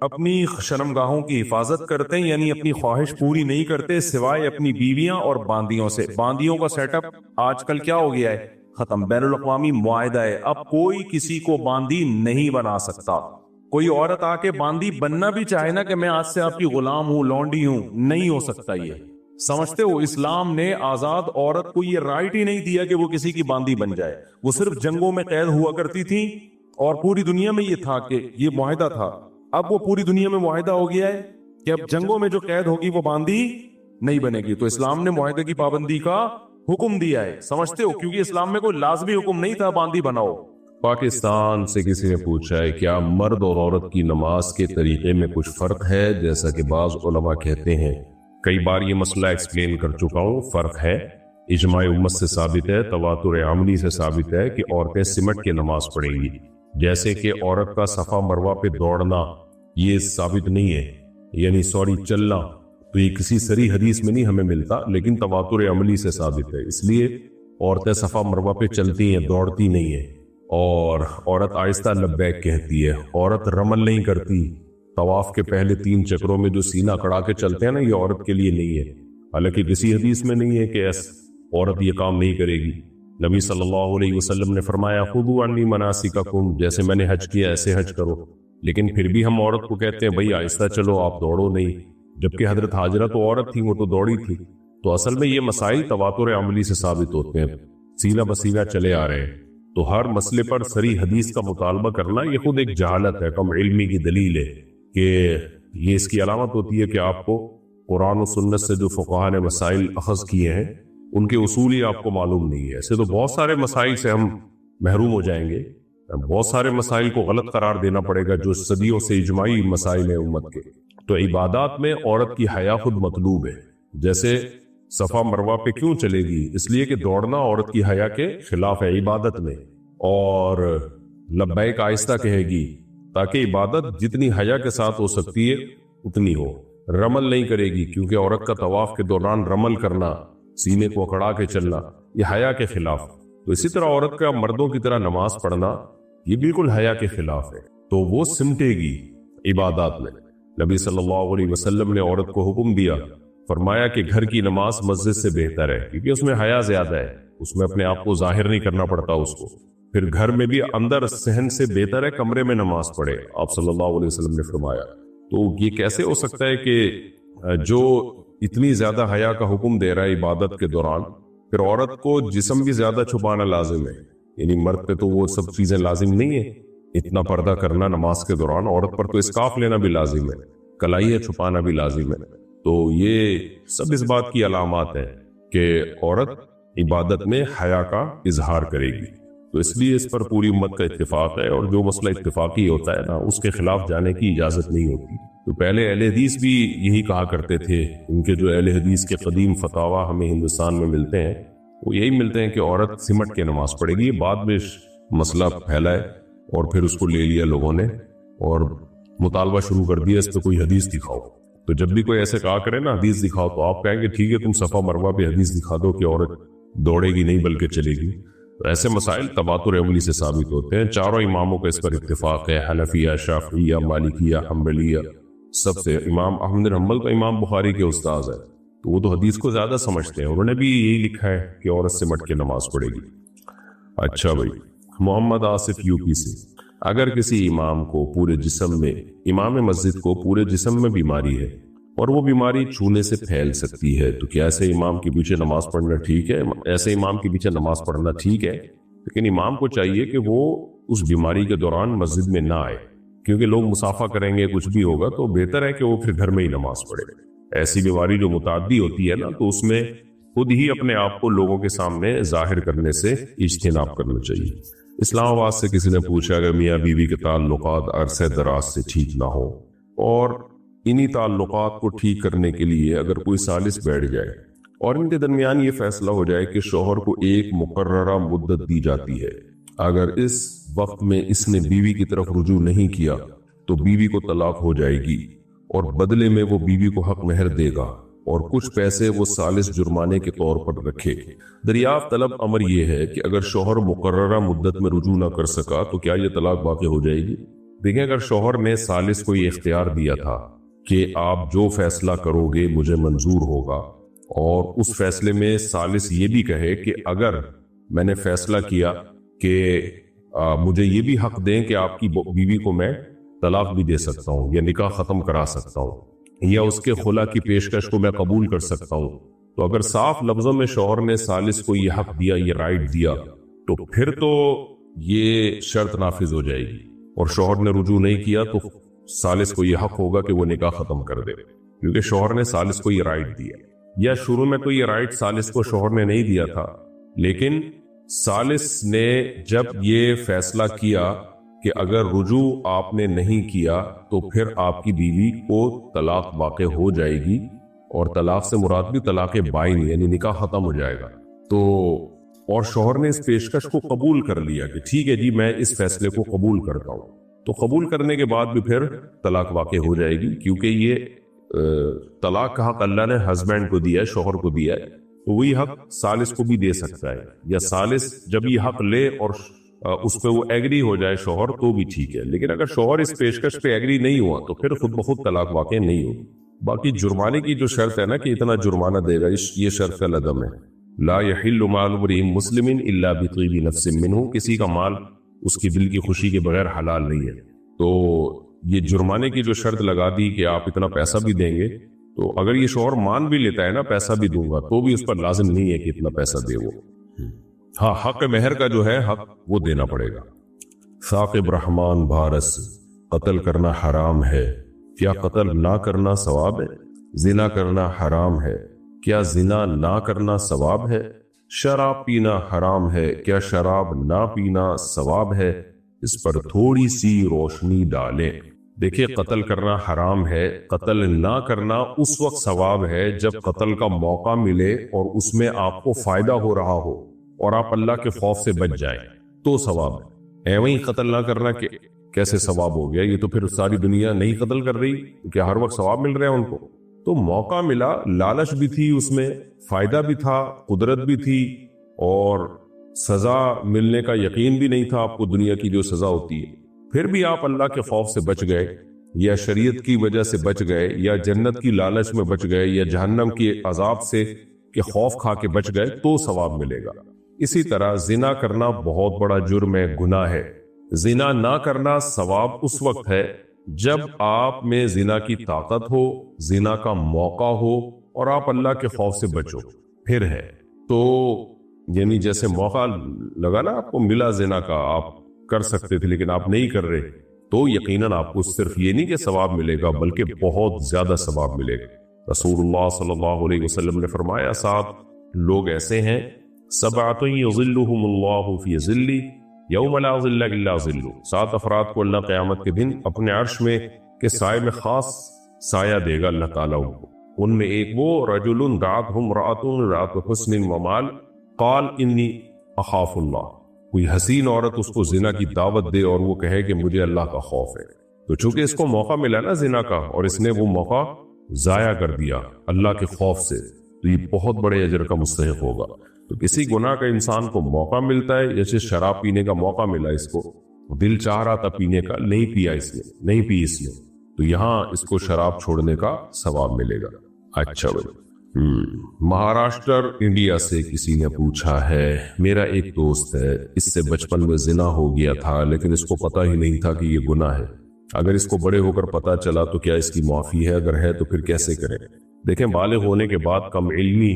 اپنی شرمگاہوں کی حفاظت کرتے ہیں, یعنی اپنی خواہش پوری نہیں کرتے سوائے اپنی بیویاں اور باندیوں سے. باندیوں کا سیٹ اپ آج کل کیا ہو گیا ہے؟ ختم. بین الاقوامی معاہدہ ہے, اب کوئی کسی کو باندی نہیں بنا سکتا. کوئی عورت آ کے باندی بننا بھی چاہے نا کہ میں آج سے آپ کی غلام ہوں, لونڈی ہوں, نہیں ہو سکتا. یہ سمجھتے ہو اسلام نے آزاد عورت کو یہ رائٹ ہی نہیں دیا کہ وہ کسی کی باندی بن جائے. وہ صرف جنگوں میں قید ہوا کرتی تھی, اور پوری دنیا میں یہ تھا کہ یہ معاہدہ تھا. اب وہ پوری دنیا میں معاہدہ ہو گیا ہے کہ اب جنگوں میں جو قید ہوگی وہ باندی نہیں بنے گی. تو اسلام نے معاہدے کی پابندی کا حکم دیا ہے. سمجھتے ہو, کیونکہ اسلام میں کوئی لازمی حکم نہیں تھا باندی بناؤ. پاکستان سے کسی نے پوچھا ہے کیا مرد اور عورت کی نماز کے طریقے میں کچھ فرق ہے؟ جیسا کہ بعض علماء کہتے ہیں, کئی بار یہ مسئلہ ایکسپلین کر چکا ہوں. فرق ہے, اجماع امت سے ثابت ہے, تواتر عملی سے ثابت ہے کہ عورتیں سمٹ کے نماز پڑھیں گی. جیسے کہ عورت کا صفا مروہ پہ دوڑنا یہ ثابت نہیں ہے, یعنی چلنا, تو یہ کسی صریح حدیث میں نہیں ہمیں ملتا, لیکن تواتر عملی سے ثابت ہے. اس لیے عورتیں صفا مروہ پہ چلتی ہیں, دوڑتی نہیں ہیں. اور عورت آہستہ لبیک کہتی ہے. عورت رمل نہیں کرتی. طواف کے پہلے 3 چکروں میں جو سینہ کڑا کے چلتے ہیں نا, یہ عورت کے لیے نہیں ہے. حالانکہ کسی حدیث میں نہیں ہے کہ عورت یہ کام نہیں کرے گی. نبی صلی اللہ علیہ وسلم نے فرمایا خذوا عنی مناسککم, جیسے میں نے حج کیا ایسے حج کرو. لیکن پھر بھی ہم عورت کو کہتے ہیں بھئی آہستہ چلو, آپ دوڑو نہیں. جبکہ حضرت ہاجرہ تو عورت تھی, وہ تو دوڑی تھی. تو اصل میں یہ مسائل تواتر عملی سے ثابت ہوتے ہیں, سینہ بسینہ چلے آ رہے ہیں. تو ہر مسئلے پر صریح حدیث کا مطالبہ کرنا یہ خود ایک جہالت ہے, کم علمی کی دلیل ہے. کہ یہ اس کی علامت ہوتی ہے کہ آپ کو قرآن و سنت سے جو فقہاء نے مسائل اخذ کیے ہیں ان کے اصول ہی آپ کو معلوم نہیں ہے. ایسے تو بہت سارے مسائل سے ہم محروم ہو جائیں گے, بہت سارے مسائل کو غلط قرار دینا پڑے گا جو صدیوں سے اجماعی مسائل ہیں امت کے. تو عبادات میں عورت کی حیا خود مطلوب ہے. جیسے صفا مروہ پہ کیوں چلے گی؟ اس لیے کہ دوڑنا عورت کی حیا کے خلاف ہے عبادت میں, اور لبیک آہستہ کہے گی تاکہ عبادت جتنی حیا کے ساتھ ہو سکتی ہے اتنی ہو. رمل نہیں کرے گی، کیونکہ عورت کا طواف کے دوران رمل کرنا، سینے کو اکڑا کے چلنا، یہ حیا کے خلاف۔ تو اسی طرح عورت کا مردوں کی طرح نماز پڑھنا یہ بالکل حیا کے خلاف ہے، تو وہ سمٹے گی عبادات میں۔ نبی صلی اللہ علیہ وسلم نے عورت کو حکم دیا، فرمایا کہ گھر کی نماز مسجد سے بہتر ہے، کیونکہ اس میں حیا زیادہ ہے، اس میں اپنے آپ کو ظاہر نہیں کرنا پڑتا اس کو۔ پھر گھر میں بھی اندر صحن سے بہتر ہے کمرے میں نماز پڑھے، آپ صلی اللہ علیہ وسلم نے فرمایا۔ تو یہ کیسے ہو سکتا ہے کہ جو اتنی زیادہ حیا کا حکم دے رہا ہے عبادت کے دوران، پھر عورت کو جسم بھی زیادہ چھپانا لازم ہے؟ یعنی مرد پہ تو وہ سب چیزیں لازم نہیں ہے، اتنا پردہ کرنا نماز کے دوران، عورت پر تو اسکارف لینا بھی لازم ہے، کلائیاں چھپانا بھی لازم ہے۔ تو یہ سب اس بات کی علامات ہیں کہ عورت عبادت میں حیا کا اظہار کرے گی۔ تو اس لیے اس پر پوری امت کا اتفاق ہے، اور جو مسئلہ اتفاقی ہوتا ہے نا، اس کے خلاف جانے کی اجازت نہیں ہوتی۔ تو پہلے اہل حدیث بھی یہی کہا کرتے تھے، ان کے جو اہل حدیث کے قدیم فتاویٰ ہمیں ہندوستان میں ملتے ہیں وہ یہی ملتے ہیں کہ عورت سمٹ کے نماز پڑھے گی۔ بعد میں مسئلہ پھیلا ہے اور پھر اس کو لے لیا لوگوں نے اور مطالبہ شروع کر دیا اس پہ کوئی حدیث دکھاؤ۔ تو جب بھی کوئی ایسے کہا کرے نا حدیث دکھاؤ، تو آپ کہیں گے ٹھیک ہے، تم صفا مروہ پہ حدیث دکھا دو کہ عورت دوڑے گی نہیں بلکہ چلے گی۔ تو ایسے مسائل تواتر عملی سے ثابت ہوتے ہیں۔ چاروں اماموں کا اس پر اتفاق ہے، حنفیہ، شافعیہ، مالکیہ، حنبلیہ، سب سے۔ امام احمد بن حنبل تو امام بخاری کے استاذ ہے، تو وہ تو حدیث کو زیادہ سمجھتے ہیں، انہوں نے بھی یہی لکھا ہے کہ عورت سمٹ کے نماز پڑھے گی۔ اچھا بھائی، محمد آصف یو پی سے، اگر کسی امام کو پورے جسم میں، امام مسجد کو پورے جسم میں بیماری ہے اور وہ بیماری چھونے سے پھیل سکتی ہے، تو کیا ایسے امام کے پیچھے نماز پڑھنا ٹھیک ہے؟ ایسے امام کے پیچھے نماز پڑھنا ٹھیک ہے، لیکن امام کو چاہیے کہ وہ اس بیماری کے دوران مسجد میں نہ آئے، کیونکہ لوگ مسافہ کریں گے، کچھ بھی ہوگا، تو بہتر ہے کہ وہ پھر گھر میں ہی نماز پڑھے۔ ایسی بیماری جو متعدی ہوتی ہے نا، تو اس میں خود ہی اپنے آپ کو لوگوں کے سامنے ظاہر کرنے سے اجتناب کرنا چاہیے۔ اسلام آباد سے کسی نے پوچھا اگر میاں بیوی کے تعلقات عرصہ دراز سے ٹھیک نہ ہو اور انہی تعلقات کو ٹھیک کرنے کے لیے اگر کوئی ثالث بیٹھ جائے اور ان کے درمیان یہ فیصلہ ہو جائے کہ شوہر کو ایک مقررہ مدت دی جاتی ہے، اگر اس وقت میں اس نے بیوی کی طرف رجوع نہیں کیا تو بیوی کو طلاق ہو جائے گی، اور بدلے میں وہ بیوی کو حق مہر دے گا اور کچھ پیسے وہ ثالث جرمانے کے طور پر رکھے۔ دریافت طلب امر یہ ہے کہ اگر شوہر مقررہ مدت میں رجوع نہ کر سکا تو کیا یہ طلاق واقع ہو جائے گی؟ دیکھیں، اگر شوہر نے ثالث کو یہ اختیار دیا تھا کہ آپ جو فیصلہ کرو گے مجھے منظور ہوگا، اور اس فیصلے میں ثالث یہ بھی کہے کہ اگر میں نے فیصلہ کیا کہ مجھے یہ بھی حق دیں کہ آپ کی بیوی کو میں طلاق بھی دے سکتا ہوں یا نکاح ختم کرا سکتا ہوں یا اس کے خلا کی پیشکش کو میں قبول کر سکتا ہوں، تو اگر صاف لفظوں میں شوہر نے ثالث کو یہ حق دیا، یہ رائٹ دیا، تو پھر تو یہ شرط نافذ ہو جائے گی، اور شوہر نے رجوع نہیں کیا تو ثالث کو یہ حق ہوگا کہ وہ نکاح ختم کر دے، کیونکہ شوہر نے ثالث کو یہ رائٹ دیا۔ یا شروع میں تو یہ رائٹ ثالث کو شوہر نے نہیں دیا تھا، لیکن ثالث نے جب یہ فیصلہ کیا کہ اگر رجوع آپ نے نہیں کیا تو پھر آپ کی بیوی کو طلاق واقع ہو جائے گی، اور طلاق سے مراد بھی طلاق بائن یعنی نکاح ختم ہو جائے گا، تو اور شوہر نے اس پیشکش کو قبول کر لیا کہ ٹھیک ہے جی میں اس فیصلے کو قبول کرتا ہوں، تو قبول کرنے کے بعد بھی پھر طلاق واقع ہو جائے گی، کیونکہ یہ طلاق کا حق اللہ نے ہسبینڈ کو دیا ہے، شوہر کو دیا ہے، تو وہی حق ثالث کو بھی دے سکتا ہے، یا ثالث جب یہ حق لے اور اس پہ وہ ایگری ہو جائے شوہر تو بھی ٹھیک ہے، لیکن اگر شوہر اس پیشکش پہ ایگری نہیں ہوا تو پھر خود بخود طلاق واقع نہیں ہوگی۔ باقی جرمانے کی جو شرط ہے نا کہ اتنا جرمانہ دے گا، یہ شرط کا لدم ہے۔ لا يحل مال امرئ مسلم الا بطیب نفس منہ، کسی کا مال اس کی دل کی خوشی کے بغیر حلال نہیں ہے۔ تو یہ جرمانے کی جو شرط لگا دی کہ آپ اتنا پیسہ بھی دیں گے، تو اگر یہ شوہر مان بھی لیتا ہے نا پیسہ بھی دوں گا، تو بھی اس پر لازم نہیں ہے کہ اتنا پیسہ دے وہ۔ ہاں، حق مہر کا جو ہے حق وہ دینا پڑے گا۔ ثاقب رحمان بھارس، قتل کرنا حرام ہے، کیا قتل نہ کرنا ثواب ہے؟ زنا کرنا حرام ہے، کیا زنا نہ کرنا ثواب ہے؟ شراب پینا حرام ہے، کیا شراب نہ پینا ثواب ہے؟ اس پر تھوڑی سی روشنی ڈالیں۔ دیکھیں، قتل کرنا حرام ہے، قتل نہ کرنا اس وقت ثواب ہے جب قتل کا موقع ملے اور اس میں آپ کو فائدہ ہو رہا ہو اور آپ اللہ کے خوف سے بچ جائیں تو ثواب ہے۔ ایویں قتل نہ کرنا کیسے ثواب ہو گیا؟ یہ تو پھر ساری دنیا نہیں قتل کر رہی، کیا ہر وقت ثواب مل رہا ہے ان کو؟ تو موقع ملا، لالچ بھی تھی اس میں، فائدہ بھی تھا، قدرت بھی تھی، اور سزا ملنے کا یقین بھی نہیں تھا آپ کو دنیا کی جو سزا ہوتی ہے، پھر بھی آپ اللہ کے خوف سے بچ گئے، یا شریعت کی وجہ سے بچ گئے، یا جنت کی لالچ میں بچ گئے، یا جہنم کے عذاب سے کہ خوف کھا کے بچ گئے، تو ثواب ملے گا۔ اسی طرح زنا کرنا بہت بڑا جرم ہے، گناہ ہے۔ زنا نہ کرنا ثواب اس وقت ہے جب آپ میں زنا کی طاقت ہو، زنا کا موقع ہو، اور آپ اللہ کے خوف سے بچو، پھر ہے۔ تو یعنی جیسے موقع لگا نا آپ کو، ملا زنا کا، آپ کر سکتے تھے لیکن آپ نہیں کر رہے، تو یقیناً آپ کو صرف یہ نہیں کہ ثواب ملے گا بلکہ بہت زیادہ ثواب ملے گا۔ رسول اللہ صلی اللہ علیہ وسلم نے فرمایا 7 لوگ ایسے ہیں، 7 یظلهم اللہ فی ظلہ یوم لا ظل الا ظلہ، 7 افراد کو اللہ قیامت کے دن اپنے عرش میں کے سائے میں خاص سایہ دے گا اللہ تعالیٰ ان کو۔ ان میں ایک وہ رجل دعته امرأة ذات حسن ومال قال انی اخاف اللہ، کوئی حسین عورت اس کو زنا کی دعوت دے اور وہ کہے کہ مجھے اللہ کا خوف ہے، تو چونکہ اس کو موقع ملا نا زنا کا، اور اس نے وہ موقع ضائع کر دیا اللہ کے خوف سے، تو یہ بہت بڑے اجر کا مستحق ہوگا۔ تو کسی گناہ کا انسان کو موقع ملتا ہے، جیسے شراب پینے کا موقع ملا، اس کو دل چاہ رہا تھا پینے کا، نہیں پیا اس نے، نہیں پی اس نے، تو یہاں اس کو شراب چھوڑنے کا ثواب ملے گا۔ اچھا بھائی، مہاراشٹر انڈیا سے کسی نے پوچھا ہے، میرا ایک دوست ہے، اس سے بچپن میں زنا ہو گیا تھا لیکن اس کو پتہ ہی نہیں تھا کہ یہ گناہ ہے، اگر اس کو بڑے ہو کر پتہ چلا تو کیا اس کی معافی ہے؟ اگر ہے تو پھر کیسے کریں؟ دیکھیں، بالغ ہونے کے بعد کم علمی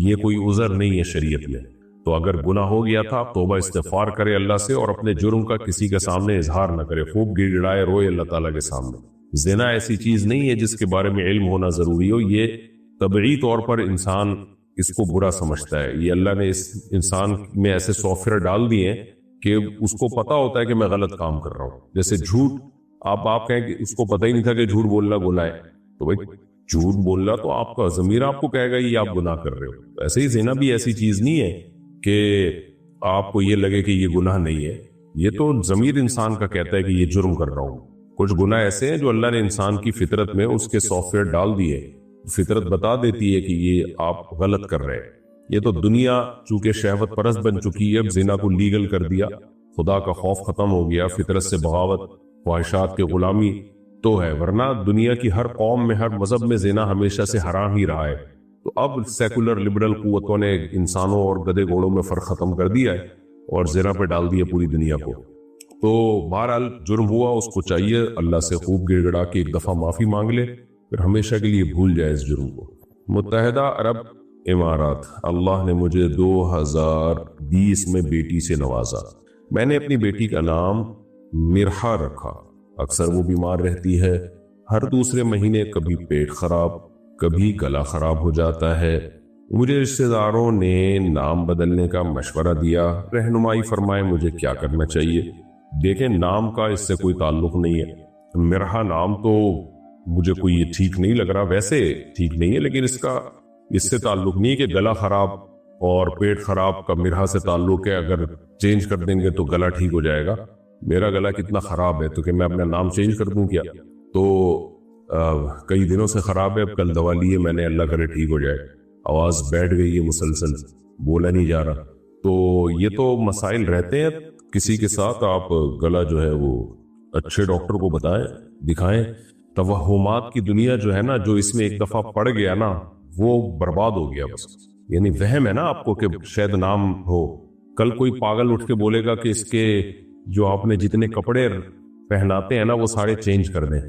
یہ کوئی عذر نہیں ہے شریعت میں، تو اگر گناہ ہو گیا تھا توبہ استغفار کرے اللہ سے، اور اپنے جرم کا کسی کے سامنے اظہار نہ کرے، خوب گڑ گڑائے روئے اللہ تعالیٰ کے سامنے۔ زنا ایسی چیز نہیں ہے جس کے بارے میں علم ہونا ضروری ہو، یہ طبعی طور پر انسان اس کو برا سمجھتا ہے، یہ اللہ نے اس انسان میں ایسے سافٹ ویئر ڈال دیے ہیں کہ اس کو پتا ہوتا ہے کہ میں غلط کام کر رہا ہوں۔ جیسے جھوٹ، آپ کہیں کہ اس کو پتہ ہی نہیں تھا کہ جھوٹ بولنا گناہ ہے، تو بھائی جھوٹ بولنا تو آپ کا ضمیر آپ کو کہے گا یہ آپ گناہ کر رہے ہو۔ ایسے ہی زنا بھی ایسی چیز نہیں ہے کہ آپ کو یہ لگے کہ یہ گناہ نہیں ہے، یہ تو ضمیر انسان کا کہتا ہے کہ یہ جرم کر رہا ہوں۔ کچھ گناہ ایسے ہیں جو اللہ نے انسان کی فطرت میں اس کے سافٹ ویئر ڈال دیے، فطرت بتا دیتی ہے کہ یہ آپ غلط کر رہے ہیں۔ یہ تو دنیا چونکہ شہوت پرست بن چکی ہے، اب زنا کو لیگل کر دیا، خدا کا خوف ختم ہو گیا، فطرت سے بغاوت، خواہشات کے غلامی تو ہے، ورنہ دنیا کی ہر قوم میں، ہر مذہب میں زنا ہمیشہ سے حرام ہی رہا ہے۔ تو اب سیکولر لبرل قوتوں نے انسانوں اور گدے گھوڑوں میں فرق ختم کر دیا ہے اور زنا پہ ڈال دیا پوری دنیا کو۔ تو بہرحال جرم ہوا، اس کو چاہیے اللہ سے خوب گڑ گڑا کے ایک دفعہ معافی مانگ لے، پھر ہمیشہ کے لیے بھول جائے اس جرم کو۔ متحدہ عرب امارات، اللہ نے مجھے 2020 میں بیٹی سے نوازا، میں نے اپنی بیٹی کا نام مرحا رکھا، اکثر وہ بیمار رہتی ہے، ہر دوسرے مہینے کبھی پیٹ خراب، کبھی گلا خراب ہو جاتا ہے، مجھے رشتہ داروں نے نام بدلنے کا مشورہ دیا، رہنمائی فرمائے مجھے کیا کرنا چاہیے۔ دیکھیں، نام کا اس سے کوئی تعلق نہیں ہے، مرحا نام تو مجھے کوئی یہ ٹھیک نہیں لگ رہا، ویسے ٹھیک نہیں ہے، لیکن اس سے تعلق نہیں ہے کہ گلا خراب اور پیٹ خراب کا مرحا سے تعلق ہے، اگر چینج کر دیں گے تو گلا ٹھیک ہو جائے گا۔ میرا گلا کتنا خراب ہے تو کہ میں اپنا نام چینج کر دوں کیا؟ تو کئی دنوں سے خراب ہے، اب کل دوا لیے میں نے، اللہ کرے ٹھیک ہو جائے، آواز بیٹھ گئی ہے، مسلسل بولا نہیں جا رہا۔ تو یہ تو مسائل رہتے ہیں کسی کے ساتھ، آپ گلا جو ہے وہ اچھے ڈاکٹر کو بتائیں، دکھائیں۔ توہمات کی دنیا جو ہے نا، جو اس میں ایک دفعہ پڑ گیا نا وہ برباد ہو گیا بس، یعنی وہم ہے نا آپ کو کہ شاید نام ہو، کل کوئی پاگل اٹھ کے بولے گا کہ اس کے جو آپ نے جتنے کپڑے پہناتے ہیں نا وہ سارے چینج کر دیں،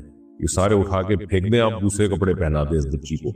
یہ سارے اٹھا کے پھینک دیں، آپ دوسرے کپڑے پہنا دیں اس بچی کو۔